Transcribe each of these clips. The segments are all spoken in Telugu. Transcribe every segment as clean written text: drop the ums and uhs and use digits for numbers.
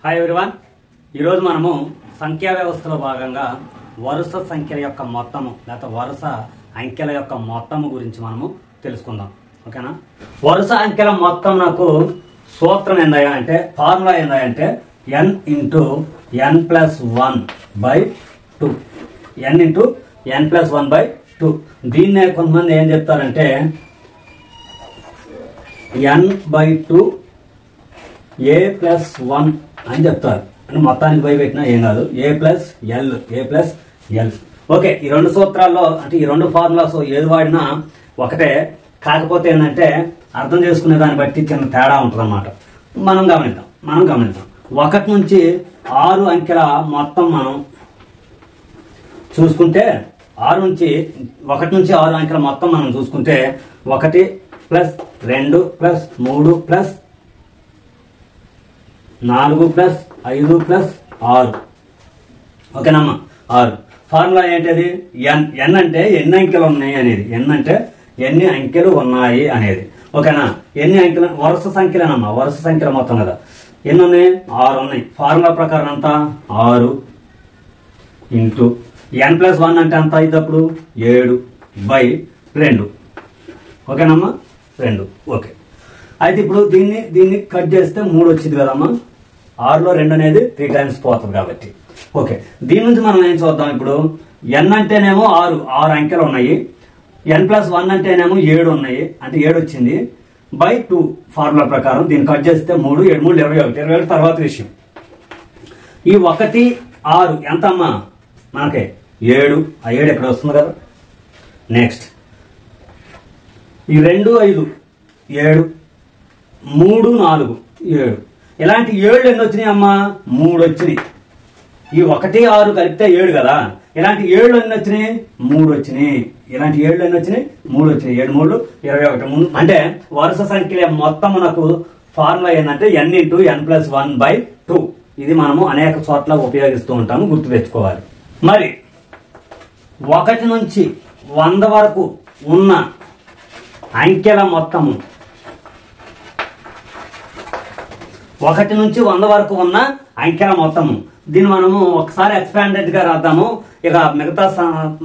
హాయ్ ఎవ్రీవన్, ఈరోజు మనము సంఖ్యా వ్యవస్థలో భాగంగా వరుస సంఖ్యల యొక్క మొత్తము లేదా వరుస అంకెల యొక్క మొత్తము గురించి మనము తెలుసుకుందాం. ఓకేనా? వరుస అంకెల మొత్తం నాకు సూత్రం ఏందయ్యా అంటే, ఫార్ములా ఏందంటే n into n plus 1/2. n into n plus 1/2. దీన్నే కొంతమంది ఏం చెప్తారంటే n/2 a ప్లస్ 1 అని చెప్తారు. అంటే మొత్తానికి పోయి పెట్టినా ఏం కాదు, a ప్లస్ ఎల్. ఓకే, ఈ రెండు సూత్రాల్లో అంటే ఈ రెండు ఫార్ములాస్ ఏది వాడినా ఒకటే. కాకపోతే ఏంటంటే అర్థం చేసుకునే దాన్ని బట్టి చిన్న తేడా ఉంటుంది అన్నమాట. మనం గమనిద్దాం 1 నుంచి 6 అంకెల మొత్తం మనం చూసుకుంటే 1 నుంచి 6 అంకెల మొత్తం మనం చూసుకుంటే 1 plus 2 plus 3 plus 4 plus 5 plus 6. ఓకేనమ్మా? 6. ఫార్ములా ఏంటది? n అంటే ఎన్ని అంకెలు ఉన్నాయి అనేది. n అంటే ఎన్ని అంకెలు ఉన్నాయి అనేది. ఓకేనా? ఎన్ని అంకెలు వరుస సంఖ్యలేనమ్మా, వరుస సంఖ్యలు మొత్తం కదా. ఎన్ని ఉన్నాయి? 6 ఉన్నాయి. ఫార్ములా ప్రకారం అంతా 6 ఇంటూ n ప్లస్ 1 అంటే అంత అయినప్పుడు 7/2. ఓకేనమ్మా? 2. ఓకే, అయితే ఇప్పుడు దీన్ని కట్ చేస్తే 3 వచ్చింది కదమ్మా. 6లో 2 అనేది 3 టైమ్స్ పోతుంది కాబట్టి. ఓకే, దీని నుంచి మనం ఏం చూద్దాం ఇప్పుడు. n అంటేనేమో 6 అంకెలు ఉన్నాయి. n ప్లస్ 1 అంటేనేమో 7 ఉన్నాయి, అంటే 7 వచ్చింది /2. ఫార్ములా ప్రకారం దీన్ని కట్ చేస్తే 3, 7, 3, 21 తర్వాత విషయం. ఈ 1, 6 ఎంత అమ్మా మనకి? 7. ఆ 7 ఎక్కడ వస్తుంది కదా. నెక్స్ట్ ఈ 2, 5, 7, 3, 4, 7. ఇలాంటి 7 ఎన్ని వచ్చినాయి అమ్మా? 3 వచ్చినాయి. ఈ 1, 6 కలిపితే 7 కదా. ఇలాంటి 7 ఎన్ని వచ్చినాయి? 3 వచ్చినాయి. ఇలాంటి 7 ఎన్ని వచ్చినాయి? 3 వచ్చినాయి. 7, 3, 21. అంటే వరుస సంఖ్యల మొత్తం మనకు ఫార్ములా ఏంటంటే n ఇంటూ n ప్లస్ 1/2. ఇది మనము అనేక చోట్ల ఉపయోగిస్తూ ఉంటాము, గుర్తు తెచ్చుకోవాలి. మరి 1 నుంచి 100 వరకు ఉన్న అంకెల మొత్తము, 1 నుంచి 100 వరకు ఉన్న అంకెల మొత్తము, దీన్ని మనము ఒకసారి ఎక్స్పాండెడ్ గా రాద్దాము. ఇక మిగతా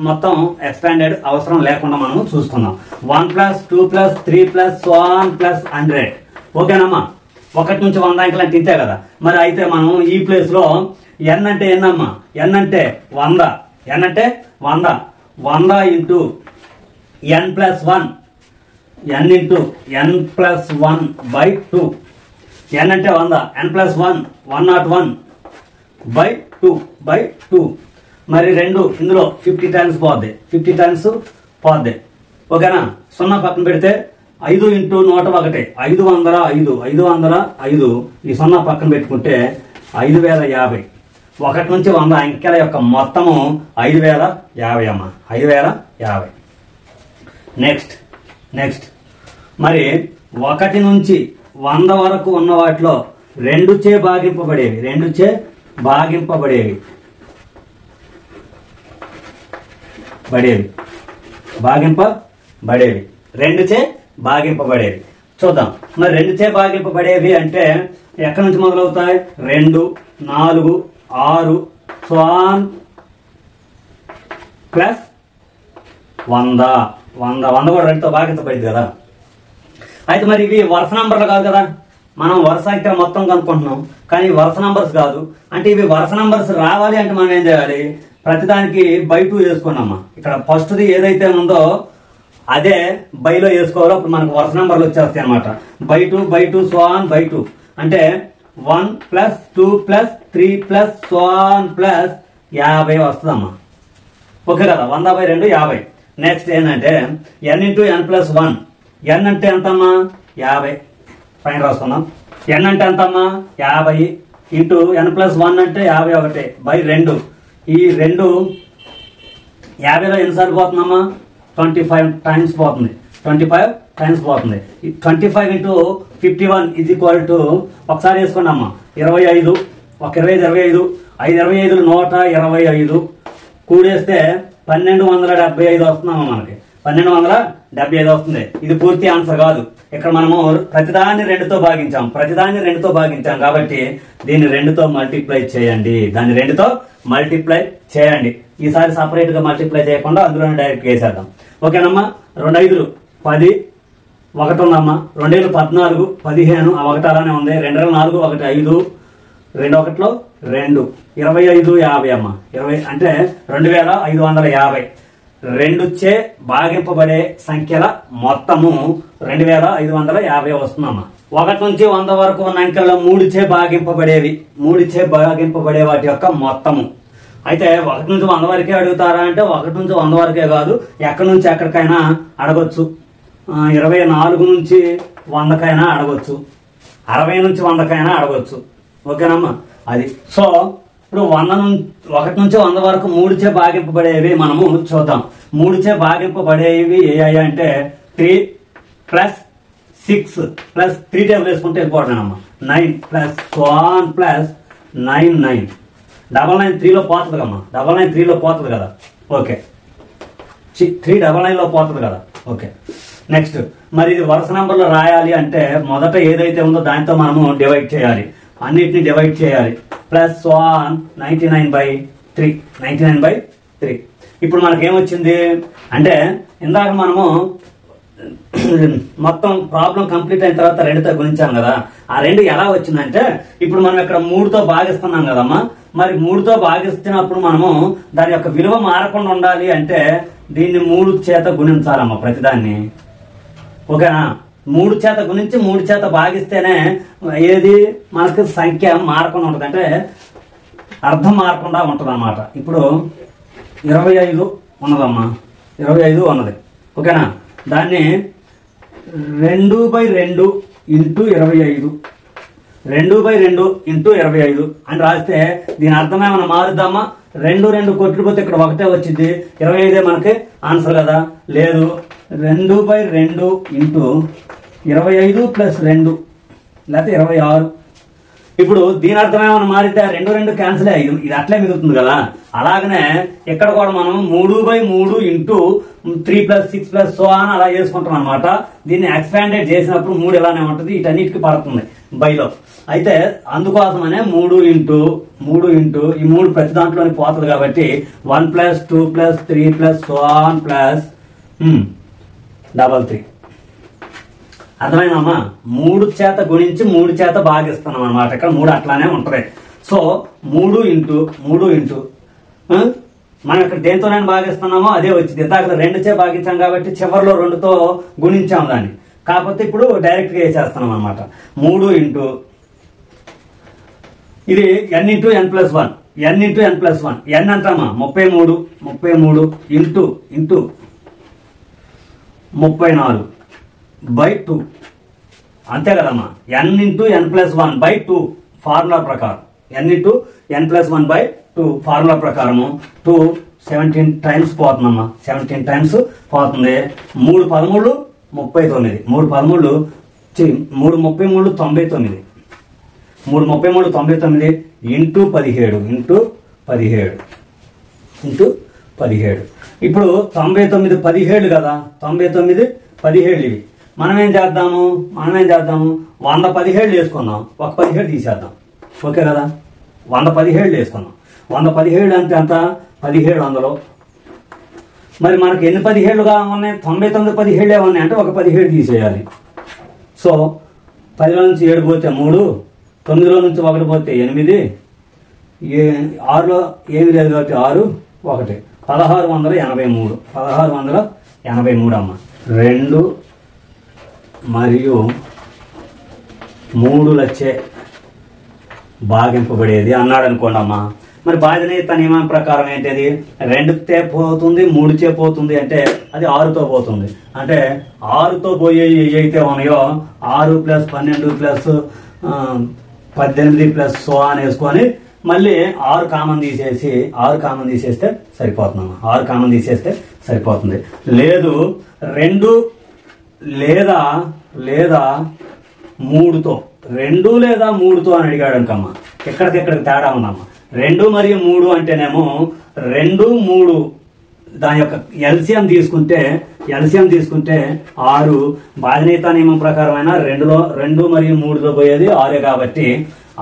మొత్తం ఎక్స్పాండెడ్ అవసరం లేకుండా మనము చూసుకుందాం. 1 ప్లస్ 2 ప్లస్ 3 ప్లస్ 1 ప్లస్ 100. ఓకేనమ్మా? 1 నుంచి 100 అంకెలు అంటే ఇంతే కదా. మరి అయితే మనం ఈ ప్లేస్ లో n అంటే ఎన్నమ్మా? n అంటే 100. n అంటే 100 into n plus 1. n into n plus 1/2. n అంటే 100. n plus 1 101/2. మరి 2 ఇందులో 50 టైమ్స్ పోద్ది. 50 టైమ్స్ పోద్ది. ఓకేనా? 0 పక్కన పెడితే 5 ఇంటూ 101. 505. ఈ 0 పక్కన పెట్టుకుంటే 5050. 1 నుంచి 100 అంకెల యొక్క మొత్తము 5050 అమ్మా. 5050. నెక్స్ట్ మరి 1 నుంచి 100 వరకు ఉన్న వాటిలో 2 చే భాగింపబడేవి. 2 చే భాగింపబడేవి చూద్దాం. మరి 2 చే భాగింపబడేవి అంటే ఎక్కడి నుంచి మొదలవుతాయి? 2, 4, 6 ప్లస్ 100 కూడా 2తో భాగించబడింది కదా. అయితే మరి ఇవి వరుస నంబర్లు కాదు కదా. మనం వరుస సంఖ్యలు మొత్తం కనుక్కుంటున్నాం, కానీ వరుస నంబర్స్ కాదు. అంటే ఇవి వరుస నంబర్స్ రావాలి అంటే మనం ఏం చేయాలి? ప్రతిదానికి /2 వేసుకున్నామా. ఇక్కడ ఫస్ట్ది ఏదైతే ఉందో అదే బైలో వేసుకోవాలో అప్పుడు మనకు వరుస నంబర్లు వచ్చేస్తాయి అనమాట. /2 అంటే 1 ప్లస్ 2 ప్లస్ 3 ప్లస్ 50 వస్తుందమ్మా. ఓకే కదా. 100/2 50. నెక్స్ట్ ఏంటంటే n into n plus 1. n అంటే ఎంతమ్మా? 50. పైన రాసుకుందాం. n అంటే ఎంతమ్మా? 50 ఇంటూ n ప్లస్ 1 అంటే 51/2. ఈ 2 50లో ఎన్నిసార్లు పోతుందమ్మా? 25 టైమ్స్ పోతుంది. 25 ఇంటూ 51 ఇది ఈక్వల్ టు, ఒకసారి వేసుకోండి అమ్మా, 25. 25 5/25 125. కూడేస్తే 1275 వస్తుందమ్మా. మనకి 1275 వస్తుంది. ఇది పూర్తి ఆన్సర్ కాదు. ఇక్కడ మనము ప్రతిదాన్ని 2తో భాగించాం కాబట్టి దీన్ని 2తో మల్టిప్లై చేయండి, దాన్ని 2తో మల్టిప్లై చేయండి. ఈసారి సపరేట్ గా మల్టిప్లై చేయకుండా అందులోనే డైరెక్ట్ వేసేద్దాం. ఓకేనమ్మా. 2 5 10, 1 ఉందమ్మా. 2 7 14, 15, ఆ 1 అలానే ఉంది. 2 4, 1 5, 2 1 2, 25 50 అమ్మా. 20 అంటే 2550. 2 చే భాగింపబడే సంఖ్యల మొత్తము 2550 వస్తుందమ్మా. 1 నుంచి 100 వరకు ఉన్న అంకెల్లో 3 చే భాగింపబడే వాటి యొక్క మొత్తము. అయితే 1 నుంచి 100 వరకే అడుగుతారా అంటే 1 నుంచి 100 వరకే కాదు, ఎక్కడి నుంచి ఎక్కడికైనా అడగొచ్చు. 24 నుంచి 100కైనా అడగొచ్చు, 60 నుంచి 100కైనా అడగొచ్చు. ఓకేనమ్మా. అది సో ఇప్పుడు 1 నుంచి 100 వరకు 3 చే భాగింపబడేవి మనము చూద్దాం. 3 చే భాగింపబడేవి ఏ అంటే 3 + 6 + 3 టేబుల్ వేసుకుంటే వెళ్ళిపోవడమేనమ్మా. 9 + 1 + 9 9. 99 3లో పోతుంది కమ్మా. 99 3లో పోతుంది కదా. ఓకే. 3 99లో పోతుంది కదా. ఓకే. నెక్స్ట్ మరి ఇది వరుస నంబర్లో రాయాలి అంటే మొదట ఏదైతే ఉందో దాంతో మనము డివైడ్ చేయాలి, అన్నిటిని డివైడ్ చేయాలి. +1 99/3. 99/3. ఇప్పుడు మనకేమొచ్చింది అంటే ఇందాక మనము మొత్తం ప్రాబ్లం కంప్లీట్ అయిన తర్వాత 2తో గుణించాం కదా. ఆ 2 ఎలా వచ్చిందంటే ఇప్పుడు మనం ఇక్కడ 3తో భాగిస్తున్నాం కదమ్మా. మరి 3తో భాగిస్తున్నప్పుడు మనము దాని యొక్క విలువ మారకుండా ఉండాలి అంటే దీన్ని 3 చేత గుణించాలమ్మా ప్రతిదాన్ని. ఓకేనా. 3 చేత గుణించి 3 చేత భాగిస్తేనే ఏది మనకు సంఖ్య మారకుండా ఉంటుంది, అంటే అర్థం మారకుండా ఉంటుంది అన్నమాట. ఇప్పుడు 25 ఉన్నదమ్మా. 25 ఉన్నది. ఓకేనా. దాన్ని 2/2 × 25, 2/2 × 25 అని రాస్తే దీని అర్థం ఏమైనా మారుద్దామా? 2 కొట్టుకుపోతే ఇక్కడ 1 వచ్చింది. 25 మనకి ఆన్సర్ కదా. లేదు, 2/2 × 25 + 2 లేకపోతే 26. ఇప్పుడు దీని అర్థం ఏమైనా మారితే 2 క్యాన్సిల్ అయ్యి ఇది అట్లే మిగులుతుంది కదా. అలాగనే ఇక్కడ కూడా మనం 3/3 × 3 + 6 + so on అలా చేసుకుంటాం అనమాట. దీన్ని ఎక్స్పాండెడ్ చేసినప్పుడు 3 ఇలానే ఉంటుంది, వీటన్నిటికి పడుతుంది బైలో. అయితే అందుకోసమనే 3 × ఈ 3 ప్రతి దాంట్లోనే పోతుంది కాబట్టి 1 + 2 + 3 + so on +33. అర్థమైందమ్మా. 3 చేత గుణించి 3 చేత భాగిస్తున్నాం అనమాట. ఇక్కడ 3 అట్లానే ఉంటుంది. సో 3 × మనం ఇక్కడ దేంతోనైనా భాగిస్తున్నామో అదే వచ్చింది. ఇందాక 2 చే భాగించాం కాబట్టి చివరిలో 2తో గుణించాం దాన్ని. కాకపోతే ఇప్పుడు డైరెక్ట్ గా వేసేస్తున్నాం అనమాట. 3 × ఇది n × n+1, n × n+1. n అంటామా 33 × 34/2 అంతే కదమ్మా. n × n+1/2 ఫార్ములా ప్రకారం, n × n+1/2 ఫార్ములా ప్రకారము 2 17 టైమ్స్ పోతుందమ్మా. 17 టైమ్స్ పోతుంది. 3 13 39, 3 33 99, 3 33 99 × 17. ఇప్పుడు 99 17 కదా. 99 17 ఇవి. మనం ఏం చేద్దాము 100 17 వేసుకుందాం. ఒక 17 తీసేద్దాం. ఓకే కదా. 100 17 వేసుకుందాం. 100 17 అంటే ఎంత? 1700. మరి మనకి ఎన్ని 17గా ఉన్నాయి? 99 17 ఉన్నాయి అంటే ఒక 17 తీసేయాలి. సో 10లో నుంచి 7 పోతే 3, 9లో నుంచి 1 పోతే 8, 6లో ఏమి లేదు కాబట్టి 6 1 1683. 1683 అమ్మ. 2 మరియు 3లచే భాగింపబడేది అన్నాడు అనుకోండి అమ్మా. మరి బాధ్యత నియమం ప్రకారం ఏంటిది? 2చే పోతుంది, 3చే పోతుంది అంటే అది 6తో పోతుంది. అంటే 6తో పోయే ఏవైతే ఉన్నాయో 6 + 12 + 18 + so on వేసుకొని మళ్ళీ 6 కామన్ తీసేస్తే సరిపోతుందమ్మా. 6 కామన్ తీసేస్తే సరిపోతుంది. లేదు 2 లేదా 3తో, 2 లేదా 3తో అని అడిగాడు అనుకమ్మా. ఎక్కడికి తేడా ఉందమ్మా. 2 మరియు 3 అంటేనేమో 2 3 దాని యొక్క ఎల్సిఎం తీసుకుంటే ఎల్సిఎం తీసుకుంటే 6 బాధ్యత నియమం ప్రకారమైన 2 మరియు 3లో పోయేది 6 కాబట్టి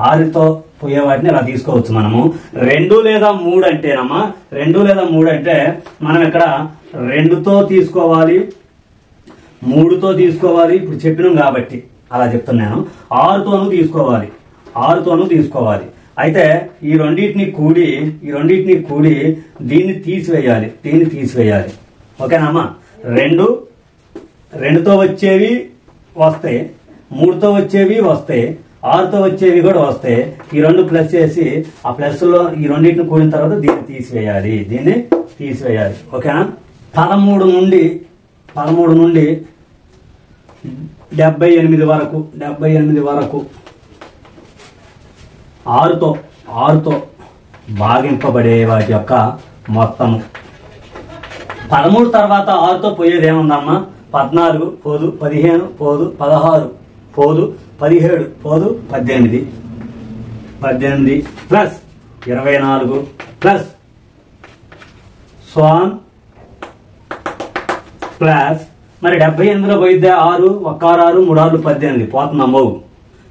6తో పోయే వాటిని ఇలా తీసుకోవచ్చు మనము. 2 లేదా 3 అంటేనమ్మా 2 లేదా 3 అంటే మనం ఇక్కడ 2తో తీసుకోవాలి, 3తో తీసుకోవాలి. ఇప్పుడు చెప్పినాం కాబట్టి అలా చెప్తున్నాను. 6తోనూ తీసుకోవాలి. అయితే ఈ రెండింటిని కూడి దీన్ని తీసివేయాలి. ఓకేనమ్మా? 2తో వచ్చేవి వస్తాయి, 3తో వచ్చేవి వస్తాయి, 6తో వచ్చేవి కూడా వస్తాయి. ఈ 2 ప్లస్ చేసి ఆ ప్లస్లో ఈ రెండింటిని కూడిన తర్వాత దీన్ని తీసివేయాలి. ఓకేనా? 13 నుండి 78 వరకు 6తో భాగింపబడే వాటి యొక్క మొత్తము. 13 తర్వాత 6తో పోయేది ఏముందమ్మా? 14 పోదు, 15 పోదు, 16 పోదు, 17 పోదు, 18 ప్లస్ 24 ప్లస్ స్వాన్ ప్లస్ మరి 78లో పోయిద్దే 6 1 6 3 6 18 పోతుంది అమ్మవు.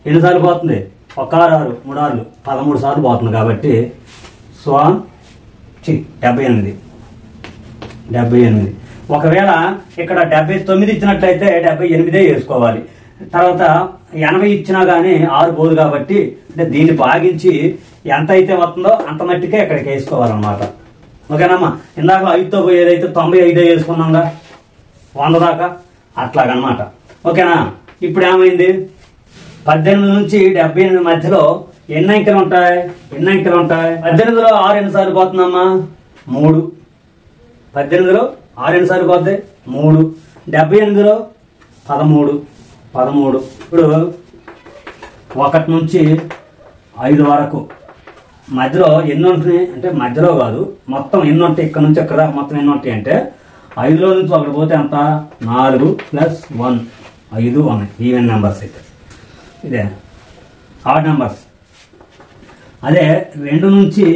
ఎన్నిసార్లు పోతుంది? 1 6 3 6 13 సార్లు పోతుంది కాబట్టి స్వాన్ 78. ఒకవేళ ఇక్కడ 79 ఇచ్చినట్లయితే 78 వేసుకోవాలి. తర్వాత 80 ఇచ్చినా కానీ 6 పోదు కాబట్టి అంటే దీన్ని భాగించి ఎంత అయితే వస్తుందో అంత మట్టికే ఇక్కడికి వేసుకోవాలన్నమాట. ఓకేనమ్మా? ఇందాక 5తో పోయేదైతే 95 వేసుకున్నాంగా 100 దాకా అట్లాగనమాట. ఓకేనా? ఇప్పుడు ఏమైంది? 18 నుంచి 78 మధ్యలో ఎన్ని అంకెలు ఉంటాయి? 18లో 6 ఎన్నిసార్లు పోతుందమ్మా? 3. 18లో 6 ఎన్నిసార్లు పోద్ది? 3. 78లో 13. ఇప్పుడు 1 నుంచి 5 వరకు మధ్యలో ఎన్ని ఉంటున్నాయి అంటే మధ్యలో కాదు, మొత్తం ఎన్ని ఉంటాయి? ఇక్కడ నుంచి ఎక్కడ మొత్తం ఎన్ని ఉంటాయి అంటే 5లో నుంచి 1 పోతే ఎంత? 4 ప్లస్ 1 5 1 ఈవెన్ నెంబర్స్ అయితే ఇదే ఆడ్ నెంబర్స్. అదే 2 నుంచి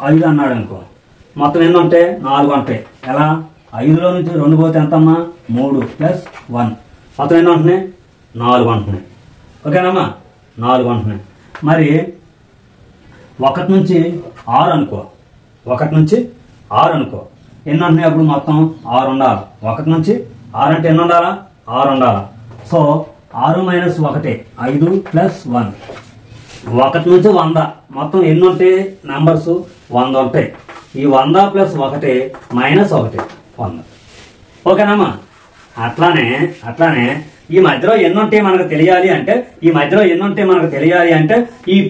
5 అన్నాడు అనుకో, మొత్తం ఎన్ని ఉంటాయి? 4 ఉంటాయి. ఎలా? 5లో నుంచి 2 పోతే ఎంతమ్మా? 3 ప్లస్ 1 మొత్తం ఎన్ని ఉంటున్నాయి? 4 ఉంటున్నాయి. ఓకేనమ్మా? 4 ఉంటున్నాయి. మరి 1 నుంచి 6 అనుకో, ఎన్ని ఉంటున్నాయి? అప్పుడు మొత్తం 6 ఉండాలి. 1 నుంచి 6 అంటే ఎన్ని ఉండాలా? 6 ఉండాలా. So 6 minus 1 5 plus 1. 1 నుంచి 100 మొత్తం ఎన్ని ఉంటాయి? నంబర్స్ 100 ఉంటాయి. ఈ 100 ప్లస్ 1 మైనస్ 1 100. ఓకేనమ్మా? అట్లానే ఈ మధ్యలో ఎన్ని ఉంటాయి మనకు తెలియాలి అంటే ఈ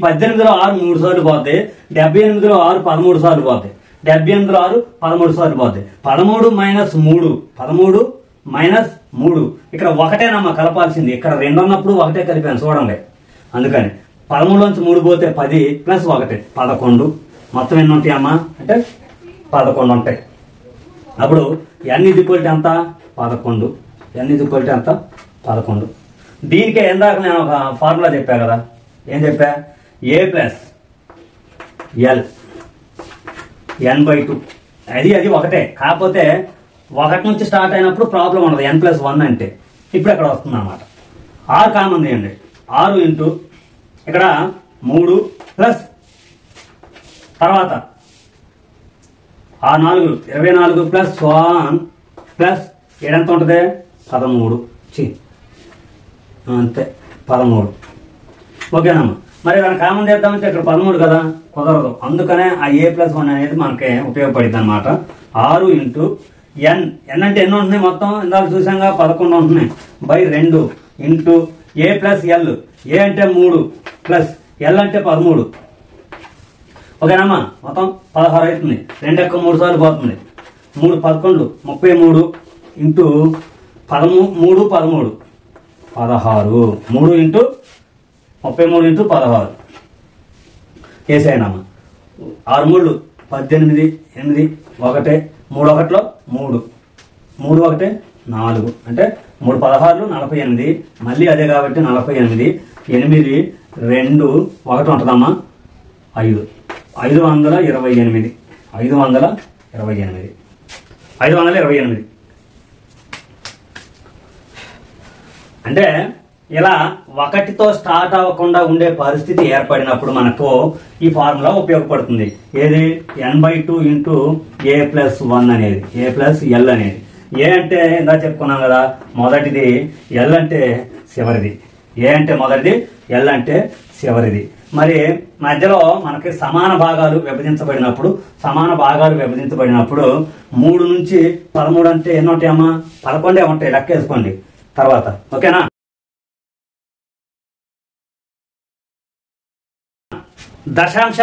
18లో 6 3 సార్లు పోద్ది, 78లో 6 13 సార్లు పోద్ది, 78లో 6 13 సార్లు పోద్ది. 13 మైనస్ 3 ఇక్కడ 1 కలపాల్సింది. ఇక్కడ 2 ఉన్నప్పుడు 1 కలిపాను చూడండి. అందుకని 13లోంచి 3 పోతే 10 ప్లస్ 1 11. మొత్తం ఎన్ని ఉంటాయి అమ్మా అంటే 11 ఉంటాయి. అప్పుడు n ఈక్వల్ టు ఎంత? 11. దీనికే ఇందాక నేను ఒక ఫార్ములా చెప్పా కదా. ఏం చెప్పా? a plus l n/2. అది 1. కాకపోతే 1 నుంచి స్టార్ట్ అయినప్పుడు ప్రాబ్లం ఉండదు. n+1 అంటే ఇప్పుడు అక్కడ వస్తుంది అన్నమాట. 6 కామన్ తీయండి. 6 ఇంటూ ఇక్కడ 3 ప్లస్ తర్వాత 4 24 ప్లస్ 1 ప్లస్ 7 ఎంత ఉంటుంది? 13. అంతే 13. ఓకేనమ్మా? మరి దాన్ని కామన్ చేద్దామంటే ఇక్కడ 13 కదా, కుదరదు. అందుకనే ఆ a+1 అనేది మనకి ఉపయోగపడింది అనమాట. 6 ఇంటూ n అంటే ఎన్ని ఉంటున్నాయి మొత్తం? ఇందాక చూసాంగా 11 ఉంటున్నాయి. By 2 into a plus l. a అంటే 3 ప్లస్ l అంటే 13. ఓకేనమ్మా? మొత్తం 16 అవుతుంది. 2 ఎక్కువ 3 సార్లు పోతుంది. 3 11 33 ఇంటూ 13 16. 3 into 33 into 16 వేసేయనమ్మా. 6 3 18 8 1 3 1లో 3 3 1 4 అంటే 3 16 48. మళ్ళీ అదే కాబట్టి 48 8 2 1 ఉంటుందమ్మా 5 528. అంటే ఇలా ఒకటితో స్టార్ట్ అవ్వకుండా ఉండే పరిస్థితి ఏర్పడినప్పుడు మనకు ఈ ఫార్ములా ఉపయోగపడుతుంది. ఏది n/2 ఇంటూ a+1 అనేది, a+l అనేది. ఏ అంటే ఇందా చెప్పుకున్నాం కదా, మొదటిది, ఎల్ అంటే చివరిది. ఏ అంటే మొదటిది, ఎల్ అంటే చివరిది. మరి మధ్యలో మనకి సమాన భాగాలు విభజించబడినప్పుడు 3 నుంచి 13 అంటే ఎన్ని ఉంటాయమ్మా? 11 ఉంటాయి, లెక్క వేసుకోండి తర్వాత. ఓకేనా? దశాంశ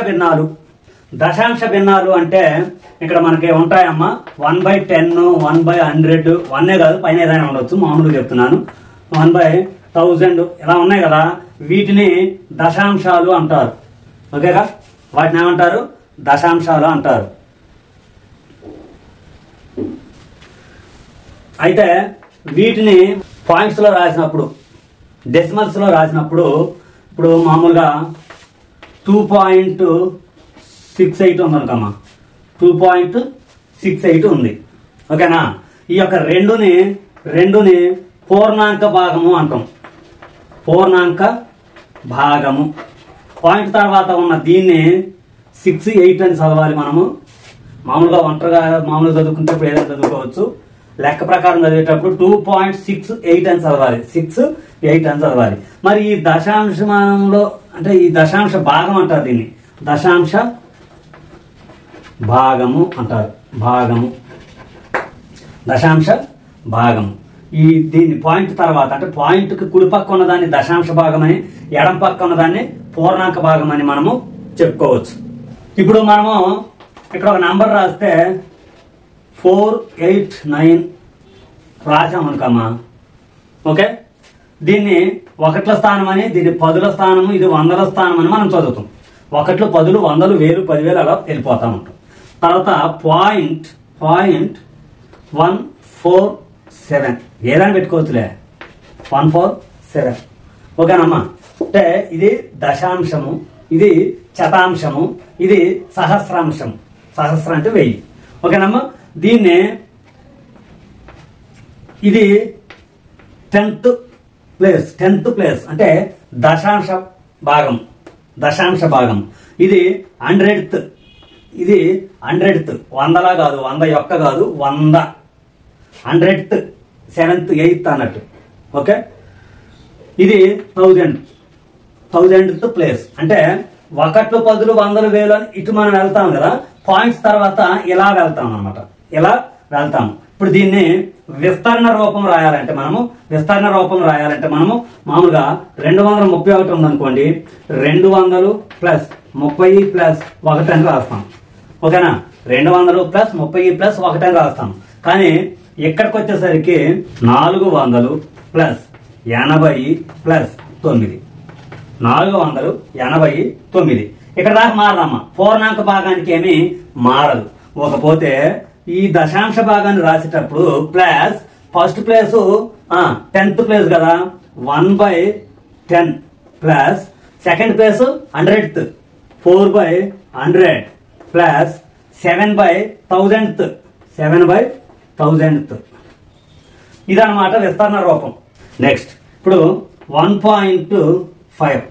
భిన్నాలు అంటే ఇక్కడ మనకి ఉంటాయమ్మా 1/10, 1/100, 1 కాదు పైన ఏదైనా ఉండొచ్చు, మామూలుగా చెప్తున్నాను. 1/1000 ఇలా ఉన్నాయి కదా, వీటిని దశాంశాలు అంటారు. ఓకేగా? వాటిని ఏమంటారు? దశాంశాలు అంటారు. అయితే వీటిని పాయింట్స్ లో రాసినప్పుడు, డెసిమల్స్ లో రాసినప్పుడు, ఇప్పుడు మామూలుగా 2.68 ఉంది అనుకమ్మా, 2.68 ఉంది. ఓకేనా? ఈ యొక్క రెండుని పూర్ణాంక భాగము అంటాం. పూర్ణాంక భాగము. పాయింట్ తర్వాత ఉన్న దీన్ని 6, 8 అని చదవాలి మనము. మామూలుగా మామూలుగా చదువుకుంటే ఇప్పుడు ఏదైనా చదువుకోవచ్చు. లెక్క ప్రకారం చదివేటప్పుడు 2.68 అని చదవాలి, 6, 8 అని చదవాలి. మరి ఈ దశాంశమానంలో అంటే ఈ దశాంశ భాగం అంటారు, దీన్ని దశాంశ భాగము అంటారు. దశాంశ భాగము. దీన్ని పాయింట్ తర్వాత అంటే పాయింట్ కి కుడి పక్క ఉన్నదాన్ని దశాంశ భాగం అని, ఎడం పక్క ఉన్నదాన్ని పూర్ణాంక భాగం అని మనము చెప్పుకోవచ్చు. ఇప్పుడు మనము ఇక్కడ ఒక నంబర్ రాస్తే 489 రాసామనుకమ్మా. ఓకే, దీన్ని 1ల స్థానం అని, దీన్ని 10ల స్థానము, ఇది 100ల స్థానం అని మనం చదువుతాం. 1లు 10లు 100లు 1000 10,000 అలా వెళ్ళిపోతా ఉంటాం. తర్వాత పాయింట్ 147 ఏదని పెట్టుకోవచ్చులే, 147. ఓకేనమ్మా? అంటే ఇది దశాంశము, ఇది శతాంశము, ఇది సహస్రాంశము. సహస్రం అంటే 1000. ఓకేనమ్మా? దీన్ని ఇది 10th ప్లేస్ అంటే దశాంశ భాగం. ఇది 100th, ఇది 100th, 100లా కాదు, 101 కాదు, 100, 100th, 7th, 8th అన్నట్టు. ఓకే, ఇది 1000th ప్లేస్. అంటే 1లు 10లు 100లు 1000 అని ఇటు మనం వెళ్తాం కదా, పాయింట్స్ తర్వాత ఇలా వెళ్తాం అన్నమాట, ఇలా వెళ్తాం. ఇప్పుడు దీన్ని విస్తరణ రూపం రాయాలంటే మనము మామూలుగా 231 ఉందనుకోండి, 200 ప్లస్ 30 ప్లస్ 1 అని రాస్తాం. ఓకేనా? 200 ప్లస్ 30 ప్లస్ 1 అని రాస్తాం. కానీ ఇక్కడికి వచ్చేసరికి 400 ప్లస్ 80 ప్లస్ 9, 489. ఇక్కడ దాకా మారదమ్మా. పూర్ణాంక భాగానికి ఏమి మారదు. ఒకపోతే ఈ దశాంశ భాగాన్ని రాసేటప్పుడు plus first place 10th place కదా, 1/10 plus second place 100th, 4/100 plus 7/1000th. ఇదన్నమాట విస్తరణ రూపం. నెక్స్ట్ ఇప్పుడు 1.5.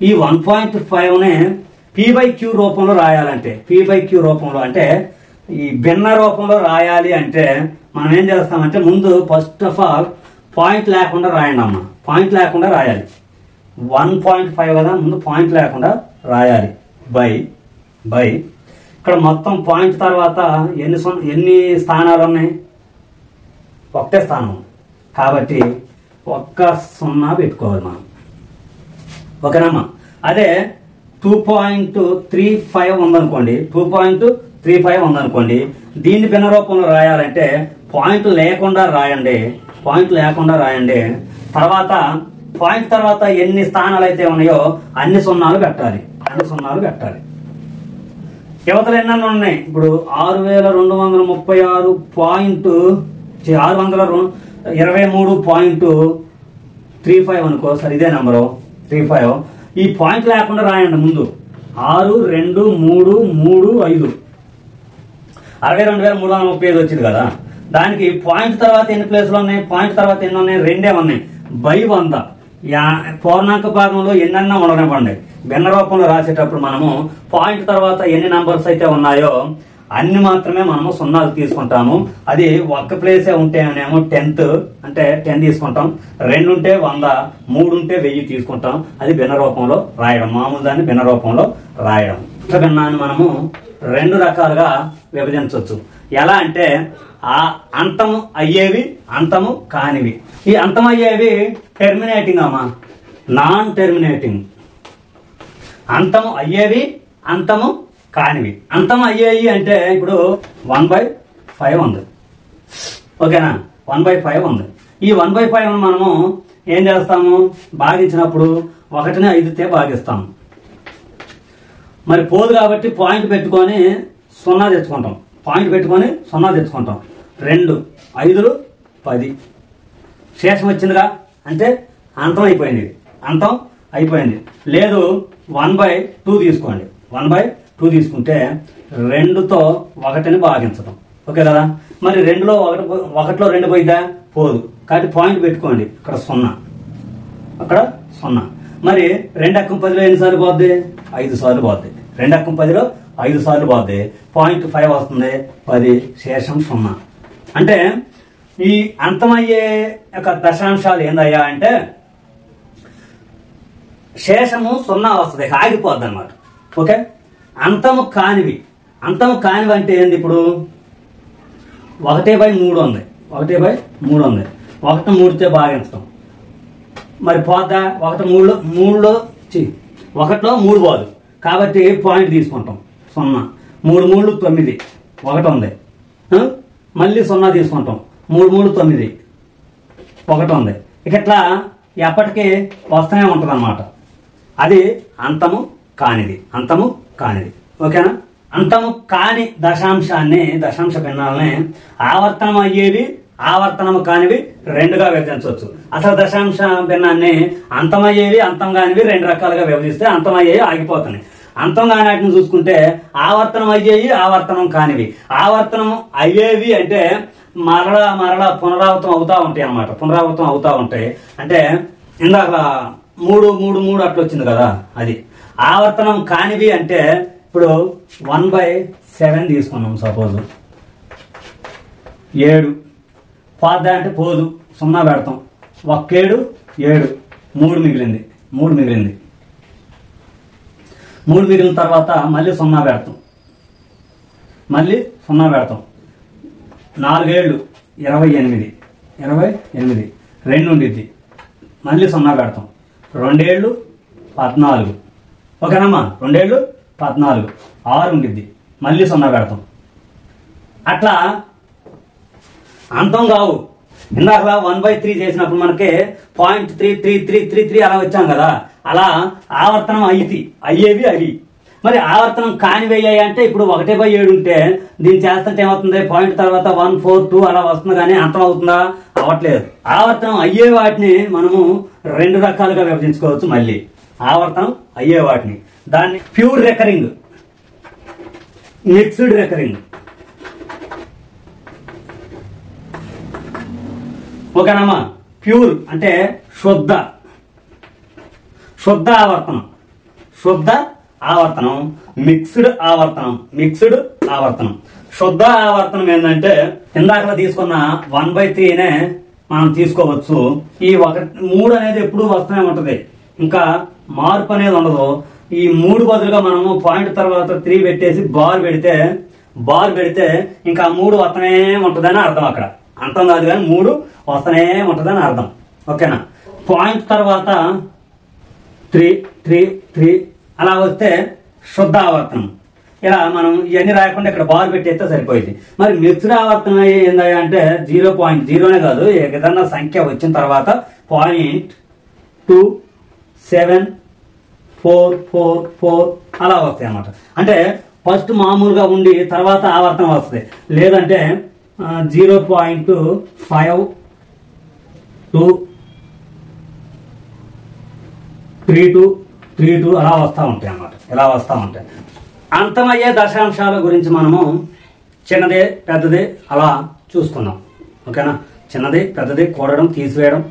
ఈ 1.5నే p/q రూపంలో రాయాలంటే, p/q రూపంలో అంటే ఈ భిన్న రూపంలో రాయాలి అంటే మనం ఏం చేస్తామంటే ముందు ఫస్ట్ ఆఫ్ ఆల్ పాయింట్ లేకుండా రాయండి అమ్మా. పాయింట్ లేకుండా రాయాలి. 1.5 కదా, ముందు పాయింట్ లేకుండా రాయాలి. బై ఇక్కడ మొత్తం పాయింట్ తర్వాత ఎన్ని స్థానాలు ఉన్నాయి? 1 స్థానం కాబట్టి 1 పెట్టుకోవాలి మనం. ఓకేనమ్మా? అదే 2.35 ఉందనుకోండి, 2.35 ఉందనుకోండి, దీన్ని భిన్న రూపంలో రాయాలంటే పాయింట్ లేకుండా రాయండి. తర్వాత పాయింట్ తర్వాత ఎన్ని స్థానాలు అయితే ఉన్నాయో అన్ని సున్నాలు పెట్టాలి. యువతలు ఎన్నెన్ని ఉన్నాయి? ఇప్పుడు 6,623.35 అనుకో. సరే, ఇదే నెంబరు 35. ఈ పాయింట్ లేకుండా రాయండి ముందు. 6, 2, 3, 3, 5 62,335 వచ్చింది కదా. దానికి పాయింట్ తర్వాత ఎన్ని ప్లేసులు ఉన్నాయి? పాయింట్ తర్వాత ఎన్ని ఉన్నాయి? 2 ఉన్నాయి. బై 100 పూర్ణాంక భాగంలో ఎన్నన్నా ఉండనివ్వండి, భిన్న రూపంలో రాసేటప్పుడు మనము పాయింట్ తర్వాత ఎన్ని నంబర్స్ అయితే ఉన్నాయో అన్ని మాత్రమే మనము సున్నాలు తీసుకుంటాము. అది ఒక్క ప్లేసే ఉంటేనేమో 10th అంటే 10 తీసుకుంటాం, 2 ఉంటే 100, 3 ఉంటే 1000 తీసుకుంటాం. అది భిన్న రూపంలో రాయడం, మామూలు దాన్ని భిన్న రూపంలో రాయడం. భిన్నాన్ని మనము 2 రకాలుగా విభజించవచ్చు. ఎలా అంటే ఆ అంతము అయ్యేవి, అంతము కానివి. ఈ అంతం అయ్యేవి టెర్మినేటింగ్ అమ్మా, నాన్ టెర్మినేటింగ్. అంతము అయ్యేవి, అంతము కానివి. అంతం అయ్యేవి అంటే ఇప్పుడు 1/5 ఉంది, ఓకేనా? 1/5 ఉంది. ఈ 1/5 మనము ఏం చేస్తాము, భాగించినప్పుడు 1ని 5తో భాగిస్తాము. మరి పోదు కాబట్టి పాయింట్ పెట్టుకొని 0 తెచ్చుకుంటాం, పాయింట్ పెట్టుకొని 0 తెచ్చుకుంటాం. 2 5 10 శేషం వచ్చిందిగా, అంటే అంతం అయిపోయింది, అంతం అయిపోయింది. లేదు 1/2 తీసుకోండి, 1/2 తీసుకుంటే 2తో 1ని భాగించడం, ఓకే కదా? మరి 2లో 1 పోయిద్దా? పోదు కాబట్టి పాయింట్ పెట్టుకోండి, ఇక్కడ 0, అక్కడ 0. మరి 2 అక్కం 10లో ఎన్నిసార్లు పోద్ది? 5 సార్లు పోద్ది. 2 అక్కం 10లో 5 సార్లు పోద్ది. పాయింట్ 5 వస్తుంది, 10, శేషం 0. అంటే ఈ అంతమయ్యే యొక్క దశాంశాలు ఏందయ్యా అంటే శేషము 0 వస్తుంది, ఆగిపోద్ది అన్నమాట, ఓకే? అంతము కానివి, అంతము కానివి అంటే ఏంది? ఇప్పుడు 1/3 ఉంది, 1/3 ఉంది, 1 3తో భాగించడం. మరి పోద్దా? 1 3లో 1లో 3 పోదు కాబట్టి పాయింట్ తీసుకుంటాం, 0. 3 3 9, 1 ఉంది, మళ్ళీ 0 తీసుకుంటాం, 3 3 9, 1 ఉంది. ఇక ఇట్లా ఎప్పటికీ వస్తూనే ఉంటుంది అన్నమాట. అది అంతము కానిది, అంతము కానిది, ఓకేనా? అంతము కాని దశాంశాన్ని, దశాంశ భిన్నాలని ఆవర్తనం అయ్యేవి, ఆవర్తనము కానివి 2గా విభజించవచ్చు. అసలు దశాంశ భిన్నాన్ని అంతమయ్యేవి, అంతం కానివి 2 రకాలుగా విభజిస్తే అంతమయ్యేవి ఆగిపోతున్నాయి. అంతం కాని వాటిని చూసుకుంటే ఆవర్తనం అయ్యేవి, ఆవర్తనం కానివి. ఆవర్తనం అయ్యేవి అంటే మరలా పునరావృతం అవుతా ఉంటాయి అన్నమాట, పునరావృతం అవుతా ఉంటాయి. అంటే ఇందాక 3 3 3 అట్లా వచ్చింది కదా, అది. ఆవర్తనం కానివి అంటే ఇప్పుడు 1/7 తీసుకున్నాం, సపోజ్ 7 పోద్దా అంటే పోదు, 0 పెడతాం. 1 7 7, 3 మిగిలింది, 3 మిగిలింది. 3 మిగిలిన తర్వాత మళ్ళీ 0 పెడతాం, మళ్ళీ 0 పెడతాం. 4 7 28, 28, 2 ఉండిద్ది, మళ్ళీ 0 పెడతాం. 2 7 14, ఓకేనమ్మా? 2 7 14, 6 ఉండిద్ది, మళ్ళీ 0 పెడతాం. అట్లా అంతం కావు. ఇందాక 1/3 చేసినప్పుడు మనకి 0.3333 అలా వచ్చాం కదా, అలా ఆవర్తనం అయ్యేవి అవి. మరి ఆవర్తనం కానివి అయ్యాయి అంటే ఇప్పుడు 1/7 ఉంటే దీన్ని చేస్తుంటే ఏమవుతుంది? పాయింట్ తర్వాత 1 4 2 అలా వస్తుంది, కానీ అంతం అవుతుందా? అవ్వట్లేదు. ఆవర్తనం అయ్యే వాటిని మనము 2 రకాలుగా విభజించుకోవచ్చు. మళ్ళీ ఆవర్తనం అయ్యే వాటిని, దాన్ని ప్యూర్ రికరింగ్, మిక్స్డ్ రికరింగ్, ఓకేనమ్మా? ప్యూర్ అంటే శుద్ధ ఆవర్తనం, శుద్ధ ఆవర్తనం, మిక్స్డ్ ఆవర్తనం, మిక్స్డ్ ఆవర్తనం. శుద్ధ ఆవర్తనం ఏంటంటే ఇందాక తీసుకున్న 1/3నే మనం తీసుకోవచ్చు. ఈ 3 అనేది ఎప్పుడు వస్తూనే ఉంటది, ఇంకా మార్పు అనేది ఉండదు. ఈ 3 బదులుగా మనము పాయింట్ తర్వాత 3 పెట్టేసి బార్ పెడితే ఇంకా 3 వస్తూనే ఉంటుందని అర్థం. అక్కడ అంతం కాదు కానీ 3 వస్తూనే ఉంటుందని అర్థం, ఓకేనా? పాయింట్ తర్వాత 3 3 3 అలా వస్తే శుద్ధ ఆవర్తనం. ఇలా మనం ఇవన్నీ రాయకుండా ఇక్కడ బార్ పెట్టేస్తే సరిపోయింది. మరి మిక్స్డ్ ఆవర్తనం ఏందా అంటే 0.0నే కాదు, ఏదన్నా సంఖ్య వచ్చిన తర్వాత 0.274444 అలా వస్తాయి అన్నమాట. అంటే ఫస్ట్ మామూలుగా ఉండి తర్వాత ఆవర్తనం వస్తుంది. లేదంటే 0.5232 అలా వస్తూ ఉంటాయి అన్నమాట. ఇలా వస్తూ ఉంటాయి. అంతమయ్యే దశాంశాల గురించి మనము చిన్నది పెద్దది అలా చూసుకున్నాం, ఓకేనా? చిన్నది పెద్దది కూడడం తీసివేయడం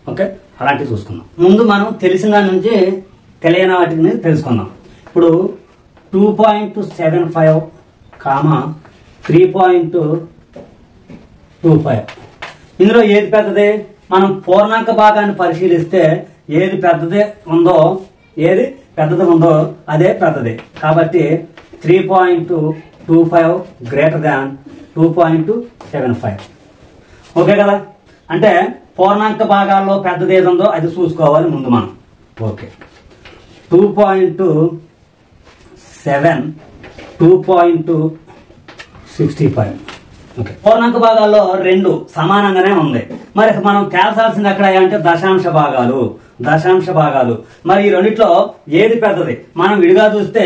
ఓకే, అలాంటివి చూసుకుందాం. ముందు మనం తెలిసిన దాని నుంచి తెలియని వాటిని తెలుసుకుందాం. ఇప్పుడు 2.75 3.25 ఇందులో ఏది పెద్దది? మనం పూర్ణాంక భాగాన్ని పరిశీలిస్తే ఏది పెద్దది ఉందో అదే పెద్దది. కాబట్టి 3.25 గ్రేటర్ దాన్ 2.75. ఓకే కదా? అంటే పూర్ణాంక భాగాల్లో పెద్దది ఏది ఉందో అది చూసుకోవాలి ముందు మనం. ఓకే, 2.7 2.65. ఓకే, పూర్ణాంక భాగాల్లో రెండు సమానంగానే ఉంది. మరి మనం తేల్చాల్సింది ఎక్కడ అంటే దశాంశ భాగాలు. మరి ఈ రెండిట్లో ఏది పెద్దది? మనం విడిగా చూస్తే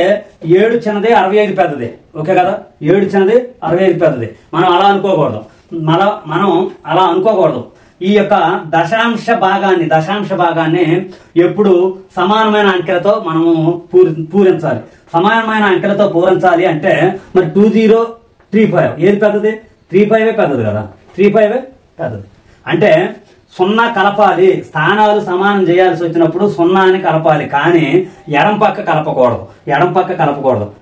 7 చిన్నది 65 పెద్దది. ఓకే కదా? 7 చిన్నది 65 పెద్దది. మనం అలా అనుకోకూడదు. ఈ యొక్క దశాంశ భాగాన్ని ఎప్పుడు సమానమైన అంకెలతో మనము పూరించాలి. సమానమైన అంకెలతో పూరించాలి అంటే మరి 2035 ఏది పెద్దది? 35 పెద్దది కదా. 35 పెద్దది. అంటే 0 కలపాలి, స్థానాలు సమానం చేయాల్సి వచ్చినప్పుడు 0 అని కలపాలి. కానీ ఎడం పక్క కలపకూడదు,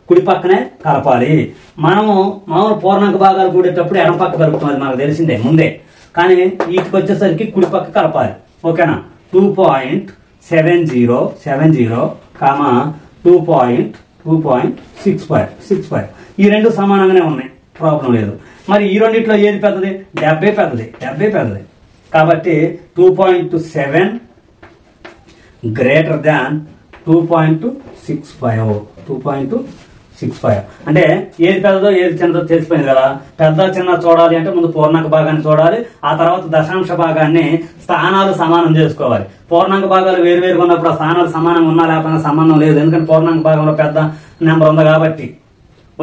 కుడి పక్కనే కలపాలి. మనము మామూలు పూర్ణాంక భాగాలు కూడేటప్పుడు ఎడం పక్క కలుపుతాం, అది మనకు తెలిసిందే ముందే. కానీ వీటికి వచ్చేసరికి కుడి పక్క కలపాలి. ఓకేనా? 2.70 2.65 ఈ రెండు సమానంగానే ఉన్నాయి, ప్రాబ్లం లేదు. మరి ఈ రెండిట్లో ఏది పెద్దది? 70 పెద్దది. కాబట్టి 2.7 గ్రేటర్ దాన్ 2.65 అంటే ఏది పెద్దదో ఏది చిన్నదో తెలిసిపోయింది కదా. పెద్ద చిన్న చూడాలి అంటే ముందు పూర్ణాంక భాగాన్ని చూడాలి, ఆ తర్వాత దశాంశ భాగాన్ని స్థానాలు సమానం చేసుకోవాలి. పూర్ణాంక భాగాలు వేరువేరుగా ఉన్నప్పుడు ఆ స్థానాలు సమానంగా ఉన్నా లేకపోయినా సంబంధం లేదు, ఎందుకంటే పూర్ణాంక భాగంలో పెద్ద నెంబర్ ఉంది కాబట్టి.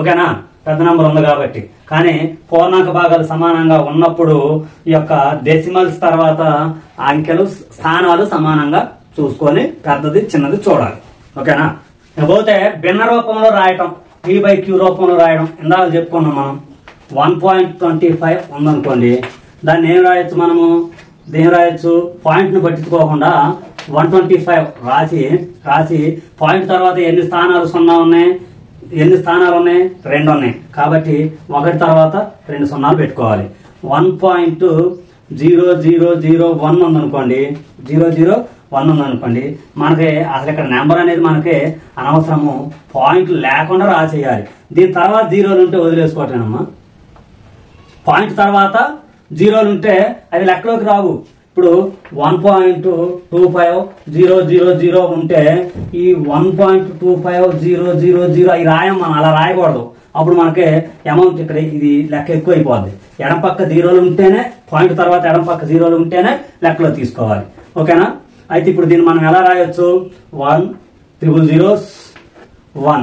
ఓకేనా? పెద్ద నెంబర్ ఉంది కాబట్టి. కానీ పూర్ణాంక భాగాలు సమానంగా ఉన్నప్పుడు ఈ యొక్క డెసిమల్స్ తర్వాత అంకెలు స్థానాలు సమానంగా చూసుకొని పెద్దది చిన్నది చూడాలి. ఓకేనా? పోతే భిన్న రూపంలో రాయటం, P/Q రూపంలో రాయడం ఇందాక చెప్పుకున్నాం మనం. 1.25 ఉందనుకోండి, దాన్ని ఏం రాయొచ్చు మనము? పాయింట్ ను పట్టించుకోకుండా 125 రాసి పాయింట్ తర్వాత ఎన్ని స్థానాలు 0 ఉన్నాయి? 2 ఉన్నాయి. కాబట్టి 1 తర్వాత 2 సున్నాలు పెట్టుకోవాలి. 1.0001 ఉందనుకోండి, 001 ఉందనుకోండి, మనకి అసలు ఇక్కడ నెంబర్ అనేది మనకి అనవసరము, పాయింట్లు లేకుండా రాసేయాలి. దీని తర్వాత 0లు ఉంటే వదిలేసుకోవటమేనమ్మా. పాయింట్ తర్వాత 0లు ఉంటే అవి లెక్కలోకి రావు. ఇప్పుడు 1.25000 ఉంటే ఈ 1.25000 అవి రాయం, మనం అలా రాయకూడదు. అప్పుడు మనకి అమౌంట్ ఇక్కడ ఇది లెక్క ఎక్కువ అయిపోద్ది. ఎడం పక్క 0లు ఉంటేనే, పాయింట్ తర్వాత ఎడం పక్క 0లు ఉంటేనే లెక్కలో తీసుకోవాలి. ఓకేనా? అయితే ఇప్పుడు దీన్ని మనం ఎలా రాయొచ్చు? 1001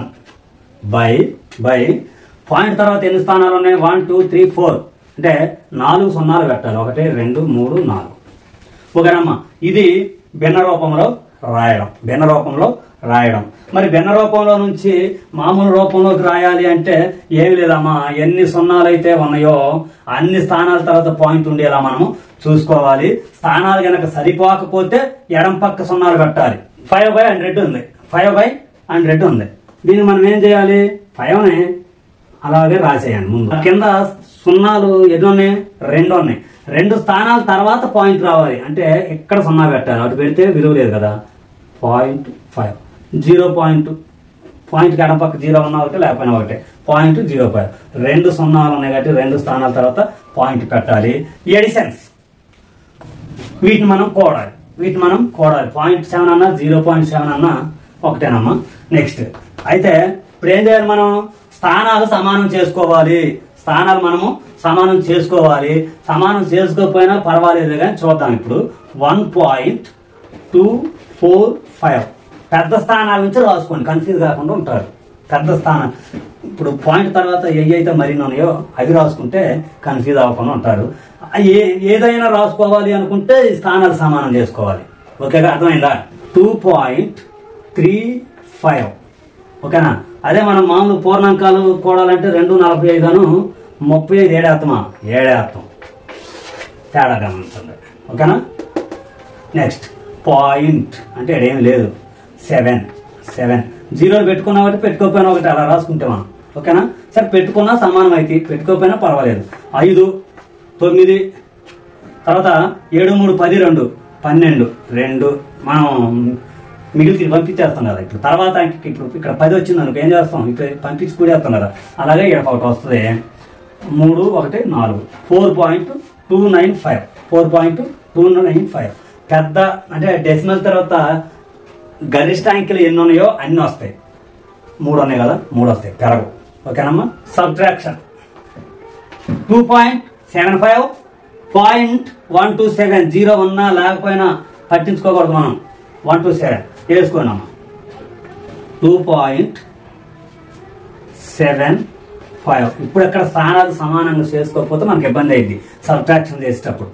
బై పాయింట్ తర్వాత ఎన్ని స్థానాలు ఉన్నాయి? 1 2 3 4 అంటే 4 సున్నాలు పెట్టాలి. 1 2 3 4. ఓకేనమ్మా? ఇది భిన్న రూపంలో రాయడం. మరి భిన్న రూపంలో నుంచి మామూలు రూపంలోకి రాయాలి అంటే ఏమి లేదమ్మా, ఎన్ని సున్నాలు అయితే ఉన్నాయో అన్ని స్థానాల తర్వాత పాయింట్ ఉండేలా మనము చూసుకోవాలి. స్థానాలు కనుక సరిపోకపోతే ఎడం పక్క సున్నాలు పెట్టాలి. 5/100 ఉంది, 5/100 ఉంది. దీన్ని మనం ఏం చేయాలి? 5ని అలాగే రాసేయండి. ముందు కింద సున్నాలు ఎన్ని ఉన్నాయి? 2 ఉన్నాయి. 2 స్థానాల తర్వాత పాయింట్ రావాలి అంటే ఇక్కడ 0 పెట్టాలి. అటు పెడితే విలువ లేదు కదా. 0.5 పాయింట్కి ఎడం పక్క 0 ఉన్నా ఒకటి, లేకపోయినా ఒకటి. 0.05 2 సున్నాలు ఉన్నాయి కాబట్టి 2 స్థానాల తర్వాత పాయింట్ పెట్టాలి. ఎడిషన్స్ వీటిని మనం కూడాలి. 0.7 అన్నా 0.7 అన్నా ఒకటేనమ్మా. నెక్స్ట్ అయితే ఇప్పుడు ఏం చేయాలి? మనం స్థానాలు సమానం చేసుకోవాలి. సమానం చేసుకోకపోయినా పర్వాలేదు కానీ చూద్దాం. ఇప్పుడు 1.245 పెద్ద స్థానాల నుంచి రాసుకోండి, కన్ఫ్యూజ్ కాకుండా ఉంటారు. పెద్ద స్థానం ఇప్పుడు పాయింట్ తర్వాత అయితే మరిన్ని ఉన్నాయో అవి రాసుకుంటే కన్ఫ్యూజ్ అవ్వకుండా ఉంటారు. ఏదైనా రాసుకోవాలి అనుకుంటే స్థానాలు సమానం చేసుకోవాలి. ఓకేగా? అర్థమైందా? 2.35. ఓకేనా? అదే మనం మామూలు పూర్ణాంకాలు కూడాలంటే 2.45 35 ఏడేస్తాం, తేడా గమనించండి. ఓకేనా? నెక్స్ట్ పాయింట్ అంటే ఏం లేదు 7 జీరోలు పెట్టుకున్నా ఒకటి పెట్టుకోకపోయినా ఒకటి అలా రాసుకుంటే మనం ఓకేనా. సరే పెట్టుకున్నా సమానం అయితే పెట్టుకోకపోయినా పర్వాలేదు. 5 9 తర్వాత 7 3 10 2 12 2 మనం మిగిలికి పంపించేస్తాం కదా. ఇప్పుడు తర్వాత ఇప్పుడు ఇక్కడ 10 వచ్చింది అనుకో ఏం చేస్తాం, ఇక్కడ పంపించి కూడేస్తాం కదా. అలాగే ఇక్కడ ఒకటి వస్తుంది 3 1 4 4.295 4.295. పెద్ద అంటే డెసిమల్ తర్వాత గరిష్ట అంకెలు ఎన్ని ఉన్నాయో అన్ని వస్తాయి. 3 ఉన్నాయి కదా, 3 వస్తాయి పెరగవు. ఓకేనమ్మా. సబ్ట్రాక్షన్ 2.75 0.127 జీరో ఉన్నా లేకపోయినా పట్టించుకోకూడదు మనం. 127 వేసుకోనమ్మా. 2.75 ఇప్పుడు ఎక్కడ స్థానాలు సమానంగా చేసుకోకపోతే మనకి ఇబ్బంది అయింది సబ్ట్రాక్షన్ చేసేటప్పుడు.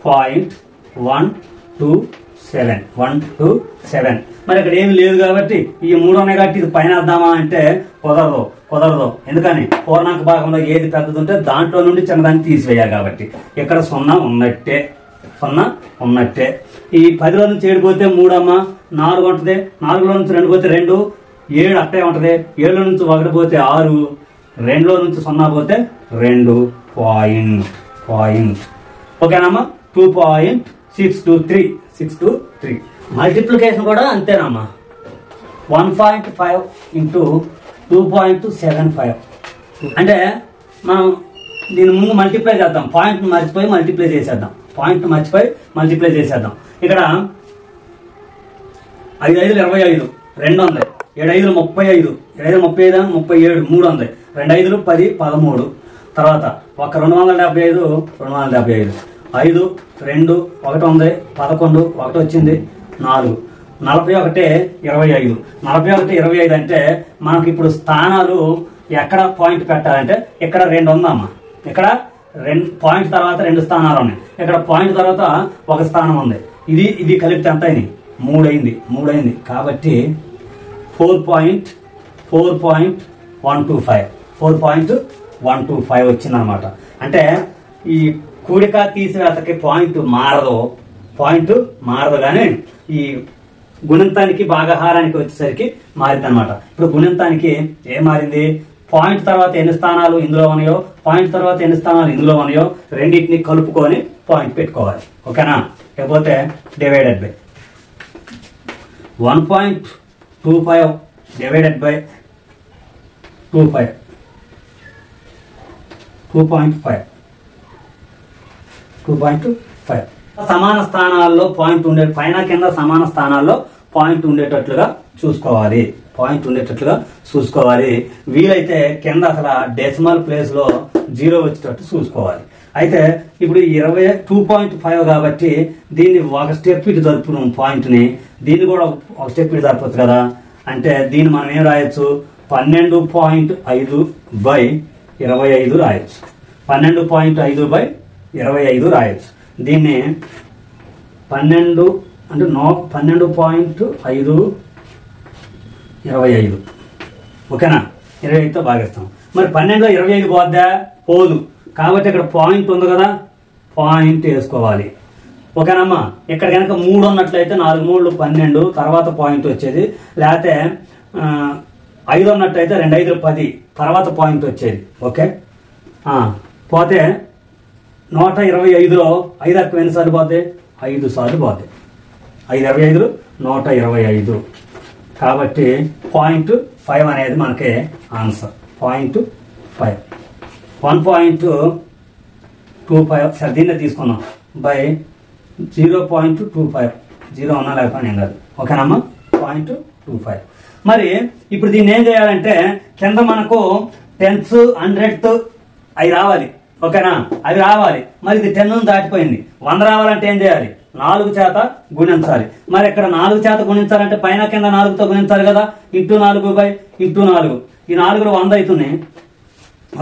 0.127 మరి ఇక్కడ ఏమి లేదు కాబట్టి ఈ 3 ఉన్నాయి కాబట్టి ఇది పైన వద్దామా అంటే కుదరదు. ఎందుకని పూర్ణాంక భాగంలో ఏది పెద్దది ఉంటే దాంట్లో నుండి చిన్నదాన్ని తీసివేయాలి కాబట్టి ఇక్కడ 0 ఉన్నట్టే. ఈ 10లో నుంచి 7 పోతే 3 అమ్మ 4 ఉంటుంది. 4లో నుంచి 2 పోతే 2 7 అట్టే ఉంటుంది. 7లో నుంచి 1 పోతే 6 2లో నుంచి 0 పోతే 2 పాయింట్. ఓకేనమ్మా. 2.623 మల్టిప్లికేషన్ కూడా అంతేనమ్మా. 1.5 ఇంటూ 2.75 అంటే మనం దీని ముందు మల్టిప్లై చేద్దాం. పాయింట్ మర్చిపోయి మల్టిప్లై చేసేద్దాం. ఇక్కడ 5 5 25 2 ఉంది. 7 5 35 37 3 ఉంది. 2 5 10 13 తర్వాత ఒక 275 5 2 1 ఉంది 11 1 వచ్చింది 4 41 25 41 అంటే మనకి ఇప్పుడు స్థానాలు ఎక్కడ పాయింట్ పెట్టాలంటే ఇక్కడ 2 ఉందమ్మా. ఇక్కడ 2 పాయింట్ తర్వాత 2 స్థానాలు ఉన్నాయి. ఇక్కడ పాయింట్ తర్వాత 1 స్థానం ఉంది. ఇది కలిపితే ఎంత అయింది 3 అయింది. కాబట్టి 4.125 వచ్చిందనమాట. అంటే ఈ కూడిక తీసివేతకి పాయింట్ మారదు కానీ ఈ గుణింతానికి భాగహారానికి వచ్చేసరికి మారింది అనమాట. ఇప్పుడు గుణింతానికి ఏం మారింది, పాయింట్ తర్వాత ఎన్ని స్థానాలు ఇందులో ఉన్నాయో పాయింట్ తర్వాత ఎన్ని స్థానాలు ఇందులో ఉన్నాయో రెండింటిని కలుపుకొని పాయింట్ పెట్టుకోవాలి. ఓకేనా. లేకపోతే డివైడెడ్ బై 1.25 డివైడెడ్ బై 2.5 సమాన స్థానాల్లో పాయింట్ ఉండే పైన కింద సమాన స్థానాల్లో పాయింట్ ఉండేటట్లుగా చూసుకోవాలి. వీలైతే కింద అసలు డెసిమల్ ప్లేస్ లో 0 వచ్చేటట్టు చూసుకోవాలి. అయితే ఇప్పుడు 2.5 కాబట్టి దీన్ని ఒక స్టెప్ ఇటు జరుపును పాయింట్ ని, దీన్ని కూడా ఒక స్టెప్ ఇటు జరపచ్చు కదా. అంటే దీన్ని మనం ఏం రాయొచ్చు 12.5 బై 25 రాయొచ్చు. 12.5 బై 25 రాయొచ్చు. దీన్ని 12 అంటే 12.5 25 ఓకేనా. 25తో భాగిస్తాం. మరి 12లో 25 పోద్దా, పోదు. కాబట్టి ఇక్కడ పాయింట్ ఉంది కదా, పాయింట్ వేసుకోవాలి. ఓకేనమ్మా. ఇక్కడ కనుక 3 ఉన్నట్లయితే 4 3 12 తర్వాత పాయింట్ వచ్చేది. లేకపోతే 5 ఉన్నట్లయితే 2 5 10 తర్వాత పాయింట్ వచ్చేది. ఓకే. పోతే 125లో 5 అక్క ఎన్నిసార్లు పోతే 5 సార్లు పోతే 5 25 125. కాబట్టి 0.5 అనేది మనకి ఆన్సర్. 0.5 1.25 సరే దీన్నే తీసుకున్నాం బై 0.25 0 ఉన్నా లేకపోయినా ఏం కాదు. ఓకేనమ్మా. 0.25. మరి ఇప్పుడు దీన్ని ఏం చేయాలంటే కింద మనకు 10th 100th అవి రావాలి. ఓకేనా. అవి రావాలి. మరి ఇది 10 దాటిపోయింది. 100 రావాలంటే ఏం చేయాలి, 4 చేత గుణించాలి. మరి ఇక్కడ 4 చేత గుణించాలంటే పైన కింద 4తో గుణించాలి కదా. ఇంటూ 4 బై ఇంటూ 4 ఈ 4 100 అవుతున్నాయి.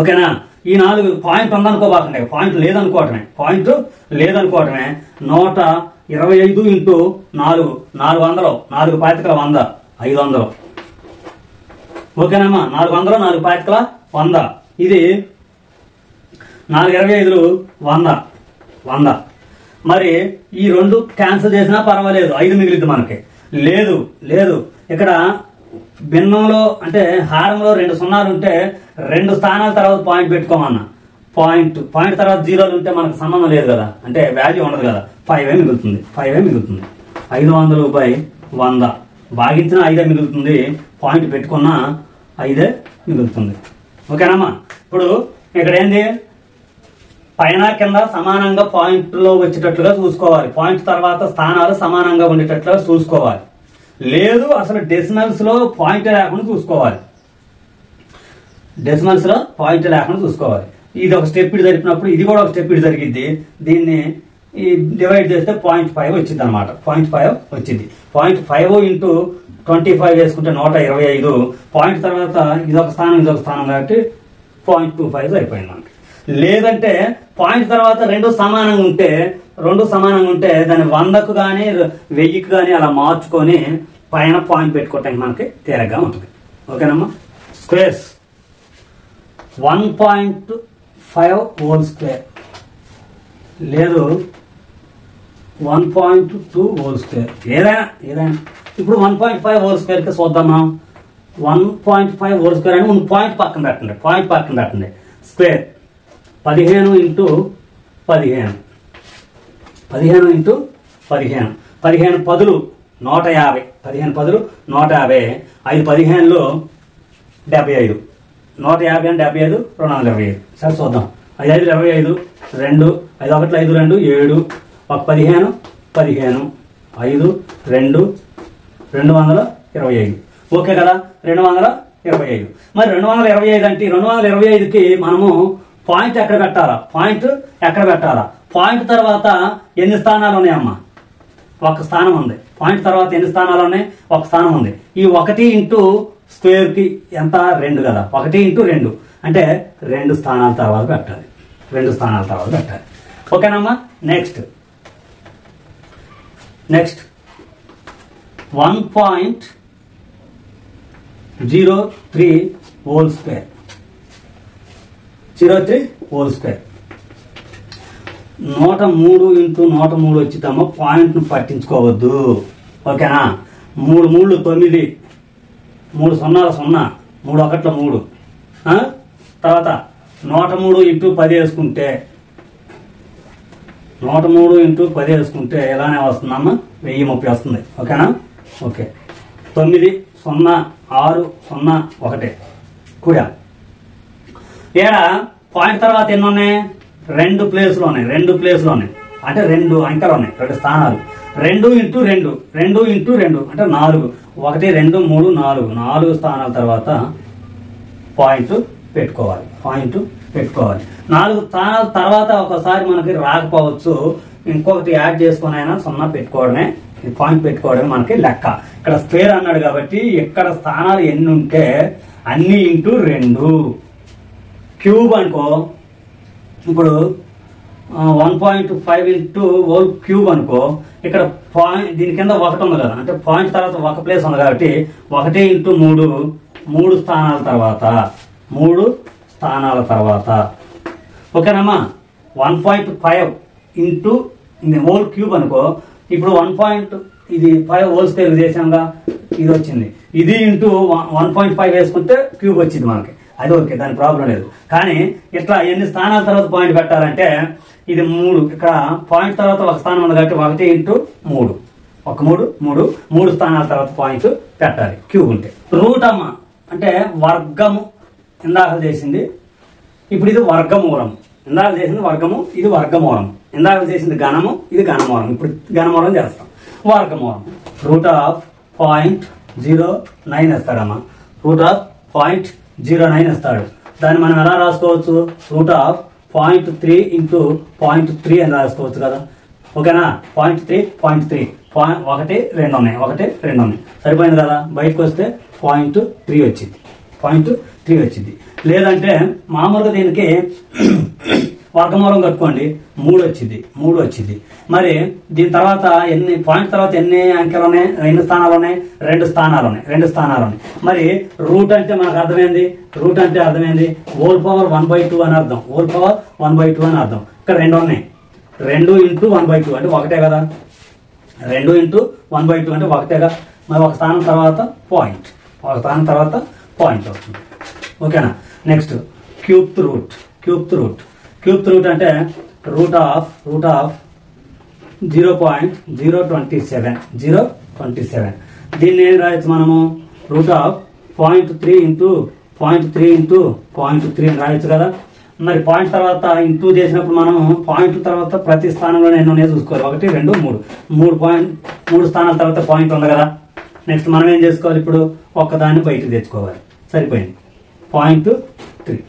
ఓకేనా. ఈ 4 పాయింట్ ఉందనుకోబాకండి, పాయింట్ లేదనుకోవటమే 125 ఇంటూ 4 400 4 పాతికల 100 500. ఓకేనమ్మా. 400 4 పాతికల 100. ఇది 4 25 100. మరి ఈ రెండు క్యాన్సిల్ చేసినా పర్వాలేదు, 5 మిగిలిద్ది మనకి. లేదు లేదు, ఇక్కడ భిన్నంలో అంటే హారంలో 2 సున్నాలు ఉంటే 2 స్థానాల తర్వాత పాయింట్ పెట్టుకోమన్నా. పాయింట్ తర్వాత 0లు ఉంటే మనకు సంబంధం లేదు కదా, అంటే వాల్యూ ఉండదు కదా. 5 మిగులుతుంది. 500/100 భాగించిన 5 మిగులుతుంది. పాయింట్ పెట్టుకున్నా 5 మిగులుతుంది. ఓకేనమ్మా. ఇప్పుడు ఇక్కడ ఏంది, పైన కింద సమానంగా పాయింట్లో వచ్చేటట్లుగా చూసుకోవాలి. పాయింట్ తర్వాత స్థానాలు సమానంగా ఉండేటట్లుగా చూసుకోవాలి. లేదు అసలు డెసిమల్స్ లో పాయింట్ లేకుండా చూసుకోవాలి. ఇది ఒక స్టెప్ ఇటు జరిపినప్పుడు ఇది కూడా ఒక స్టెప్ ఇటు జరిగిద్ది. దీన్ని డివైడ్ చేస్తే 0.5 వచ్చింది అనమాట. 0.5 వచ్చింది. 0.5 ఇంటూ 25 వేసుకుంటే 125. పాయింట్ తర్వాత ఇదొక స్థానం కాబట్టి 0.25 అయిపోయింది మనకి. లేదంటే పాయింట్ తర్వాత రెండు సమానంగా ఉంటే దాన్ని 100కు కానీ 1000కి కానీ అలా మార్చుకొని పైన పాయింట్ పెట్టుకోవటానికి మనకి తేరగా ఉంటుంది. ఓకేనమ్మా. స్క్వేర్స్ 1.5 హోల్ స్క్వేర్ లేదు 1.2 హోల్ స్క్వేర్, ఏదైనా ఇప్పుడు 1.5 హోల్ స్క్వేర్కి చూద్దామా. 1.5 హోల్ స్క్వేర్ అని ముందు పాయింట్ పక్కన పెట్టండి. స్క్వేర్ 15 ఇంటూ 15 15 పదులు 150. 15 పదులు 150. 5 15లు 75. 150 అంటే 75 225. సరే చూద్దాం. 5 5 25 2 5 1 5 2 7 ఒక 15 5 2 225. ఓకే కదా. 225. మరి 225 అంటే 225కి మనము పాయింట్ ఎక్కడ పెట్టాలా. పాయింట్ తర్వాత ఎన్ని స్థానాలు ఉన్నాయమ్మా? ఒక స్థానం ఉంది. పాయింట్ తర్వాత ఎన్ని స్థానాలు ఉన్నాయి? ఒక స్థానం ఉంది. ఈ 1 ఇంటూ స్క్వేర్ కి ఎంత? 2 కదా. 1 ఇంటూ 2 అంటే 2 స్థానాల తర్వాత పెట్టాలి. ఓకేనమ్మా. నెక్స్ట్ 1.03 హోల్ స్క్వేర్ 103 ఇంటూ 103 వచ్చిద్దామా. పాయింట్ ను పట్టించుకోవద్దు. ఓకేనా. 3 3 9 3 0 0 3 1 3 తర్వాత 103 ఇంటూ 10 వేసుకుంటే 103 వేసుకుంటే ఎలానే వస్తుందమ్మా 1030 వస్తుంది. ఓకేనా. ఓకే. 9 0 6 0 1 కూడా ఏడ పాయింట్ తర్వాత ఎన్ని ఉన్నాయి? 2 ప్లేస్లు ఉన్నాయి. అంటే 2 అంకెలు ఉన్నాయి, 2 స్థానాలు. 2 ఇంటూ 2 అంటే 4. 1 2 3 4 4 స్థానాల తర్వాత పాయింట్ పెట్టుకోవాలి. 4 స్థానాల తర్వాత ఒకసారి మనకి రాకపోవచ్చు, ఇంకొకటి యాడ్ చేసుకుని అయినా 0 పెట్టుకోవడమే, పాయింట్ పెట్టుకోవడమే మనకి లెక్క. ఇక్కడ స్క్వేర్ అన్నాడు కాబట్టి ఇక్కడ స్థానాలు ఎన్ని ఉంటే అన్ని ఇంటూ 2. క్యూబ్ అనుకో, ఇప్పుడు 1.5 ఇంటూ హోల్ క్యూబ్ అనుకో. ఇక్కడ పాయింట్ దీని కింద 1 ఉంది కదా, అంటే పాయింట్ తర్వాత ఒక ప్లేస్ ఉంది కాబట్టి 1 ఇంటూ 3 3 స్థానాల తర్వాత ఓకేనమ్మా. 1.5 ఇంటూ హోల్ క్యూబ్ అనుకో. ఇప్పుడు 1.5 హోల్ స్క్వేర్ చేసాంగా, ఇది వచ్చింది. ఇది ఇంటూ 1.5 వేసుకుంటే క్యూబ్ వచ్చింది మనకి. అది ఓకే, దాని ప్రాబ్లం లేదు. కానీ ఇట్లా ఎన్ని స్థానాల తర్వాత పాయింట్ పెట్టాలంటే ఇది 3. ఇక్కడ పాయింట్ తర్వాత ఒక స్థానం ఉంది కాబట్టి 1 ఇంటూ 3 3 స్థానాల తర్వాత పాయింట్ పెట్టాలి క్యూబ్ ఉంటే. రూట్ అమ్మ అంటే వర్గము ఇందాక చేసింది, ఇప్పుడు ఇది వర్గమూలం. ఇందాక చేసింది వర్గము, ఇది వర్గమూలం. ఇందాక చేసింది ఘనము, ఇది ఘనమూలం. ఇప్పుడు ఘనమూలం చేస్తాం. వర్గమూలం √0.09 ఇస్తాడమ్మా. √0.09 ఇస్తాడు. దాన్ని మనం ఎలా రాసుకోవచ్చు? √0.3 ఇంటూ 0.3 అని రాసుకోవచ్చు కదా. ఓకేనా. 0.3 1 2 ఉన్నాయి, 1 2 ఉన్నాయి, సరిపోయింది కదా. బయటకు వస్తే 0.3 వచ్చింది. లేదంటే మామూలుగా దీనికి వర్గమూలం కట్టుకోండి, 3 వచ్చింది. మరి దీని తర్వాత ఎన్ని పాయింట్ తర్వాత ఎన్ని అంకెలు ఉన్నాయి? 2 స్థానాలు ఉన్నాయి, 2 స్థానాలు ఉన్నాయి. మరి రూట్ అంటే మనకు అర్థమైంది. హోల్ పవర్ 1/2 అని అర్థం. ఇక్కడ 2 ఉన్నాయి. 2 ఇంటూ 1/2 అంటే ఒకటే కదా, 2 ఇంటూ 1/2 అంటే ఒకటేగా, మరి ఒక స్థానం తర్వాత పాయింట్, ఒక స్థానం తర్వాత పాయింట్ వస్తుంది. ఓకేనా. Next cube root. Cube root అంటే రూట్ ఆఫ్ 0.027. దీన్ని ఏం రాయొచ్చు మనము, రూట్ ఆఫ్ 0.3 ఇంటూ 0.3 అని రాయొచ్చు కదా. మరి పాయింట్ తర్వాత ఇంటూ చేసినప్పుడు మనం పాయింట్ తర్వాత ప్రతి స్థానంలో ఎన్ని ఉన్నాయో చూసుకోవాలి. 1 2 3 3 స్థానాల తర్వాత పాయింట్ ఉంది కదా. నెక్స్ట్ మనం ఏం చేసుకోవాలి, ఇప్పుడు ఒక్కదాన్ని బయటకు తెచ్చుకోవాలి. సరిపోయింది 0.3.